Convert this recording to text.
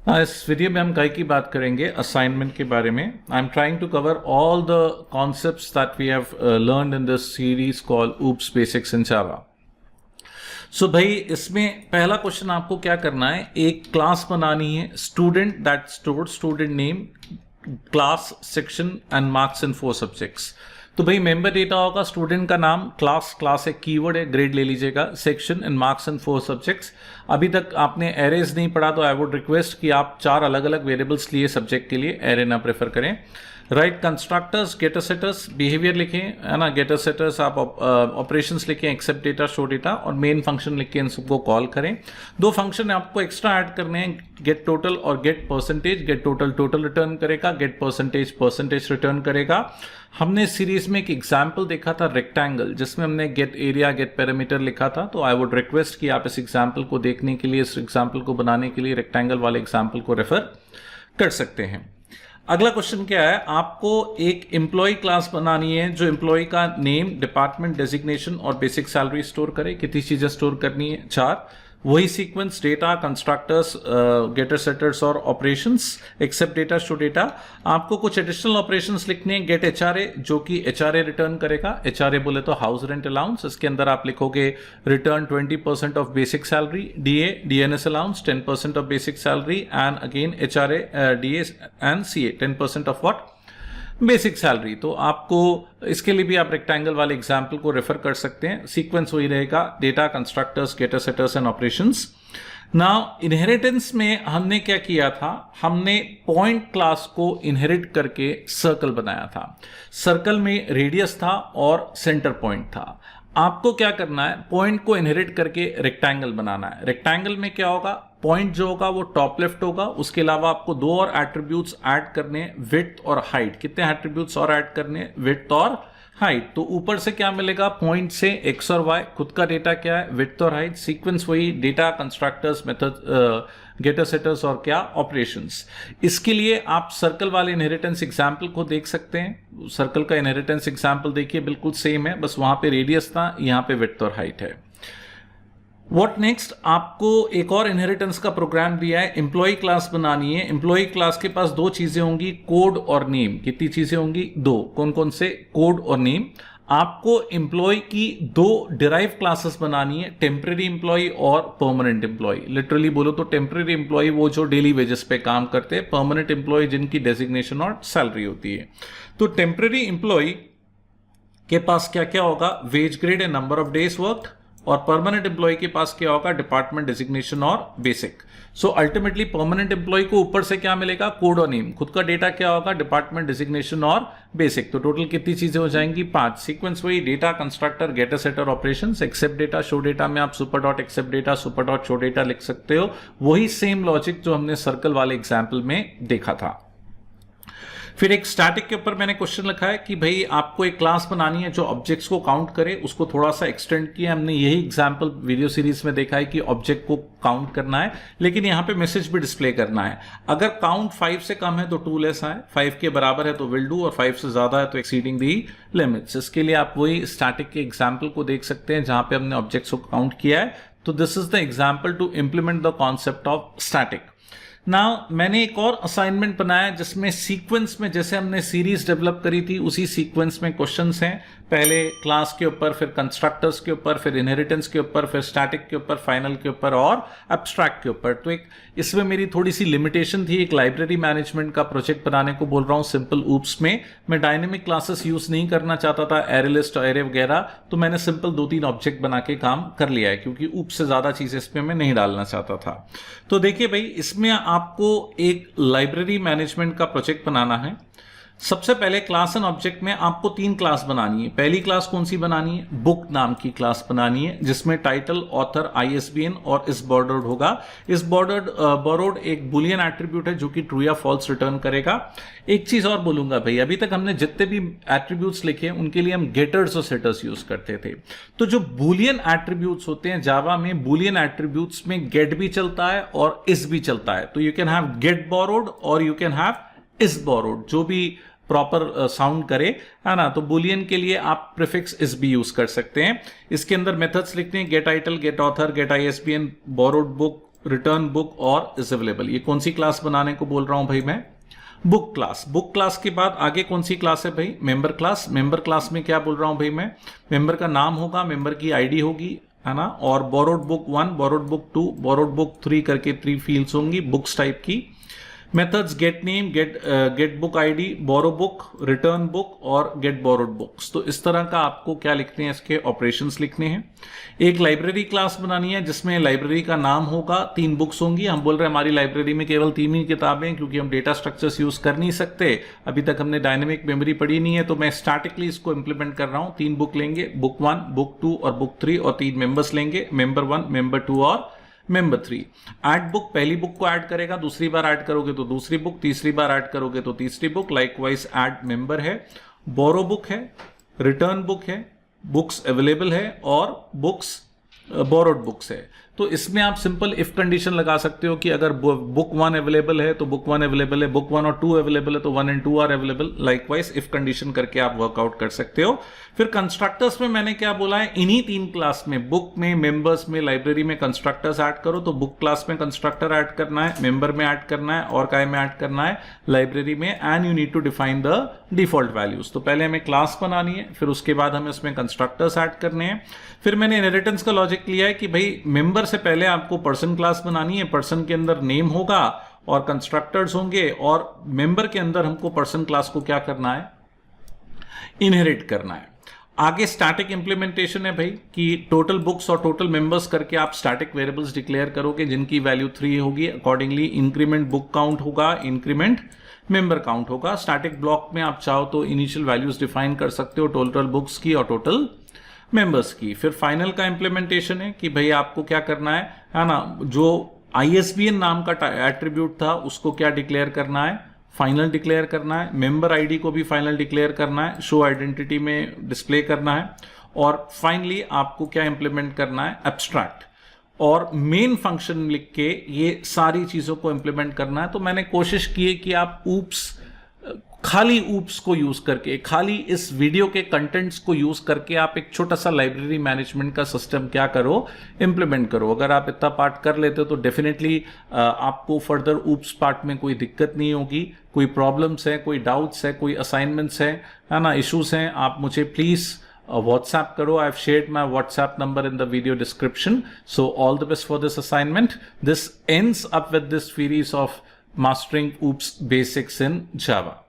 इस वीडियो में हम कई की बात करेंगे असाइनमेंट के बारे में। I am trying to cover all the concepts that we have learned in this series called OOPs basics in Java. So भाई, इसमें पहला क्वेश्चन आपको क्या करना है, एक क्लास बनानी है student that store student name, class, section and marks in 4 subjects. तो भाई मेंबर डेटा होगा स्टूडेंट का नाम, क्लास एक कीवर्ड है, ग्रेड ले लीजिएगा, section and marks in 4 subjects. अभी तक आपने एरेज नहीं पढ़ा तो आई वुड रिक्वेस्ट कि आप 4 अलग अलग वेरिएबल्स लिए सब्जेक्ट के लिए, एरे ना प्रेफर करें। Write constructors, getter setters, behaviour लिखें, है ना। गेटर सेटर्स आप ऑपरेशंस लिखें, एक्सेप्ट डेटा, शो डेटा, और मेन फंक्शन लिख के इन सबको कॉल करें। 2 फंक्शन आपको एक्स्ट्रा ऐड करने हैं, गेट टोटल और get percentage. Get total return करेगा, गेट परसेंटेज रिटर्न करेगा। हमने सीरीज में एक एग्जाम्पल देखा था रेक्टेंगल, जिसमें हमने गेट एरिया, गेट पैरामीटर लिखा था। तो आई वुड रिक्वेस्ट कि आप इस एग्जाम्पल को देखने के लिए, इस एग्जाम्पल को बनाने के लिए रेक्टेंगल वाले एग्जाम्पल को रेफर कर सकते हैं। अगला क्वेश्चन क्या है, आपको एक एम्प्लॉय क्लास बनानी है जो एम्प्लॉय का नेम, डिपार्टमेंट, डेजिग्नेशन और बेसिक सैलरी स्टोर करे। कितनी चीजें स्टोर करनी है? 4। वही sequence, data, constructors, getter setters और operations, accept data, show data. आपको कुछ एडिशनल ऑपरेशंस लिखने हैं। गेट एचआरए, जो कि एचआरए रिटर्न करेगा। एचआरए बोले तो हाउस रेंट अलाउंस। इसके अंदर आप लिखोगे return 20% of basic salary. DA, DNS allowance 10% of basic salary, and again HRA, DA and CA 10% of what, basic salary. तो आपको इसके लिए भी आप रेक्टेंगल वाले एग्जाम्पल को रेफर कर सकते हैं। सीक्वेंस वही रहेगा, data, constructors, getter setters and operations. Now inheritance में हमने क्या किया था, हमने पॉइंट क्लास को इनहेरिट करके सर्कल बनाया था। सर्कल में रेडियस था और सेंटर पॉइंट था। आपको क्या करना है, पॉइंट को इनहेरिट करके रेक्टेंगल बनाना है। रेक्टेंगल में क्या होगा, पॉइंट जो होगा वो टॉप लेफ्ट होगा। उसके अलावा आपको 2 और एट्रीब्यूट्स ऐड करने, विड्थ और हाइट। कितने एट्रीब्यूट्स और ऐड करने? विड्थ और हाइट। तो ऊपर से क्या मिलेगा, पॉइंट से एक्स और वाई। खुद का डेटा क्या है, विड्थ और हाइट। सीक्वेंस वही, data, constructors, method, getter setters और क्या, ऑपरेशंस। इसके लिए आप सर्कल वाले इनहेरिटेंस एग्जाम्पल को देख सकते हैं। सर्कल का इनहेरिटेंस एग्जाम्पल देखिए, बिल्कुल सेम है, बस वहां पे रेडियस था, यहां पे विड्थ और हाइट है। व्हाट नेक्स्ट, आपको एक और इनहेरिटेंस का प्रोग्राम दिया है, एम्प्लॉय क्लास बनानी है। एम्प्लॉय क्लास के पास 2 चीजें होंगी, कोड और नेम। कितनी चीजें होंगी? 2। कौन कौन से? कोड और नेम। आपको एम्प्लॉय की 2 डिराइव क्लासेस बनानी है, टेम्पररी एम्प्लॉय और परमानेंट एम्प्लॉय। लिटरली बोलो तो टेम्पररी एम्प्लॉय वो जो डेली वेजेस पे काम करते हैं, परमानेंट एम्प्लॉय जिनकी डेजिग्नेशन और सैलरी होती है। तो टेम्पररी एम्प्लॉय के पास क्या क्या होगा, wage grade and number of days worked. और परमानेंट एम्प्लॉय के पास क्या होगा, डिपार्टमेंट, डेजिग्नेशन और basic. So ultimately permanent employee को ऊपर से क्या मिलेगा, कोड और नेम। खुद का डेटा क्या होगा, डिपार्टमेंट, डेजिग्नेशन और बेसिक। तो टोटल कितनी चीजें हो जाएंगी? 5। सीक्वेंस वही, data, constructor, getter setter, operations, accept data, show data में आप super dot accept data, super dot show data लिख सकते हो। वही सेम लॉजिक जो हमने सर्कल वाले एग्जाम्पल में देखा था। फिर एक स्टैटिक के ऊपर मैंने क्वेश्चन लिखा है कि भाई आपको एक क्लास बनानी है जो ऑब्जेक्ट्स को काउंट करे। उसको थोड़ा सा एक्सटेंड किया हमने, यही एग्जांपल वीडियो सीरीज में देखा है कि ऑब्जेक्ट को काउंट करना है, लेकिन यहाँ पे मैसेज भी डिस्प्ले करना है। अगर काउंट 5 से कम है तो टू लेस आए, 5 के बराबर है तो विल डू, और 5 से ज्यादा है तो एक्सीडिंग दी लिमिट्स। इसके लिए आप वही स्टैटिक के एग्जाम्पल को देख सकते हैं जहां पे हमने ऑब्जेक्ट्स को काउंट किया है। तो this is the example to implement the concept of static. Now मैंने एक और असाइनमेंट बनाया जिसमें सीक्वेंस में, जैसे हमने सीरीज डेवलप करी थी उसी सीक्वेंस में क्वेश्चंस हैं। पहले क्लास के ऊपर, फिर कंस्ट्रक्टर्स के ऊपर, फिर इनहेरिटेंस के ऊपर, फिर स्टैटिक के ऊपर, फाइनल के ऊपर और एब्स्ट्रैक्ट के ऊपर। तो एक इसमें मेरी थोड़ी सी लिमिटेशन थी, एक लाइब्रेरी मैनेजमेंट का प्रोजेक्ट बनाने को बोल रहा हूँ सिंपल ऊप्स में। मैं डायनेमिक क्लासेस यूज नहीं करना चाहता था, एरे लिस्ट, एरे वगैरह। तो मैंने सिंपल 2-3 ऑब्जेक्ट बना के काम कर लिया है, क्योंकि ऊप्स से ज्यादा चीजें इसमें मैं नहीं डालना चाहता था। तो देखिए भाई, इसमें आपको एक लाइब्रेरी मैनेजमेंट का प्रोजेक्ट बनाना है। सबसे पहले क्लास एंड ऑब्जेक्ट में आपको 3 क्लास बनानी है। पहली क्लास कौन सी बनानी है, बुक नाम की क्लास बनानी है, जिसमें टाइटल, ऑथर, ISBN और इस बॉर्डर्ड होगा। इस बॉर्डर्ड एक बुलियन एट्रीब्यूट है जो कि ट्रू या फॉल्स रिटर्न करेगा। एक चीज और बोलूंगा भाई, अभी तक हमने जितने भी एट्रीब्यूट्स लिखे उनके लिए हम गेटर्स और सेटर्स यूज करते थे। तो जो बुलियन एट्रीब्यूट्स होते हैं जावा में, बुलियन एट्रीब्यूट्स में गेट भी चलता है और इस भी चलता है। तो you can have get borrowed और यू कैन हैव इस बोरोड, जो भी प्रॉपर साउंड करे, है ना। तो बुलियन के लिए आप प्रीफिक्स इस भी यूज कर सकते हैं। इसके अंदर मेथड्स लिखते हैं, get title, get author, get ISBN, borrowed book, return book और इज अवेलेबल। ये कौन सी क्लास बनाने को बोल रहा हूं भाई मैं? Book class. बुक क्लास के बाद आगे कौन सी क्लास है भाई? Member class. मेंबर क्लास में क्या बोल रहा हूं भाई मैं? मेंबर का नाम होगा, मेंबर की आईडी होगी, है ना, और borrowed book 1, borrowed book 2, borrowed book 3 करके 3 फील्ड्स होंगी बुक्स टाइप की। Methods get name, get book ID, borrow book, return book और गेट बोरोड बुक्स। तो इस तरह का आपको क्या लिखने हैं? इसके ऑपरेशंस लिखने हैं। एक लाइब्रेरी क्लास बनानी है जिसमें लाइब्रेरी का नाम होगा, 3 बुक्स होंगी। हम बोल रहे हैं हमारी लाइब्रेरी में केवल 3 ही किताबें हैं क्योंकि हम डेटा स्ट्रक्चर्स यूज कर नहीं सकते, अभी तक हमने डायनेमिक मेमोरी पढ़ी नहीं है, तो मैं स्टैटिकली इसको इंप्लीमेंट कर रहा हूं। 3 बुक लेंगे, बुक 1, बुक 2 और बुक 3, और 3 मेंबर्स लेंगे, मेंबर 1, मेंबर 2 और मेंबर 3। ऐड बुक, पहली बुक को ऐड करेगा, दूसरी बार ऐड करोगे तो दूसरी बुक, तीसरी बार ऐड करोगे तो तीसरी बुक। लाइकवाइज ऐड मेंबर है, बोरो बुक है, रिटर्न बुक है, बुक्स अवेलेबल है और बुक्स बोरोड बुक्स है। तो इसमें आप सिंपल इफ कंडीशन लगा सकते हो कि अगर बुक 1 अवेलेबल है तो बुक 1 अवेलेबल है, बुक 1 और 2 अवेलेबल है तो 1 and 2 are available. Likewise if condition करके आप वर्कआउट कर सकते हो। फिर कंस्ट्रक्टर्स में मैंने क्या बोला है? इन्हीं 3 क्लास में, बुक में, मेंबर्स में, लाइब्रेरी में कंस्ट्रक्टर्स ऐड करो। तो बुक क्लास में कंस्ट्रक्टर ऐड करना है, मेंबर में ऐड करना है और काय में ऐड करना है? लाइब्रेरी में। And you need to define the default values. तो पहले हमें क्लास बनानी है, फिर उसके बाद हमें उसमें कंस्ट्रक्टर्स ऐड करने हैं। फिर मैंने इनहेरिटेंस का लॉजिक लिया है कि भाई मेंबर से पहले आपको पर्सन क्लास बनानी है, पर्सन के अंदर नेम होगा और कंस्ट्रक्टर्स होंगे, और मेंबर के अंदर हमको पर्सन क्लास को क्या करना है? इनहेरिट करना है। आगे स्टैटिक इंप्लीमेंटेशन है भाई कि टोटल बुक्स और टोटल मेंबर्स करके आप स्टैटिक वेरिएबल्स डिक्लेयर करोगे जिनकी वैल्यू 3 होगी। अकॉर्डिंगली इंक्रीमेंट बुक काउंट होगा, इंक्रीमेंट मेंबर काउंट होगा। स्टैटिक ब्लॉक में आप चाहो तो इनिशियल वैल्यूज डिफाइन कर सकते हो, टोटल बुक्स की और टोटल मेंबर्स की। फिर फाइनल का इंप्लीमेंटेशन है कि भाई आपको क्या करना है ना, जो ISBN नाम का एट्रीब्यूट था उसको क्या डिक्लेयर करना है? फाइनल डिक्लेयर करना है। मेंबर आईडी को भी फाइनल डिक्लेयर करना है, शो आइडेंटिटी में डिस्प्ले करना है। और फाइनली आपको क्या इंप्लीमेंट करना है? एब्स्ट्रैक्ट और मेन फंक्शन लिख के ये सारी चीजों को इंप्लीमेंट करना है। तो मैंने कोशिश की है कि आप खाली ऊप्स को यूज करके, खाली इस वीडियो के कंटेंट्स को यूज करके आप एक छोटा सा लाइब्रेरी मैनेजमेंट का सिस्टम क्या करो? इंप्लीमेंट करो। अगर आप इतना पार्ट कर लेते हो तो डेफिनेटली आपको फर्दर ऊप्स पार्ट में कोई दिक्कत नहीं होगी। कोई प्रॉब्लम्स है, कोई डाउट्स है, कोई असाइनमेंट्स है ना, इश्यूज हैं, आप मुझे please WhatsApp karo. I've shared my WhatsApp number in the video description. So all the best for this assignment. This ends up with this series of mastering OOPS basics in Java.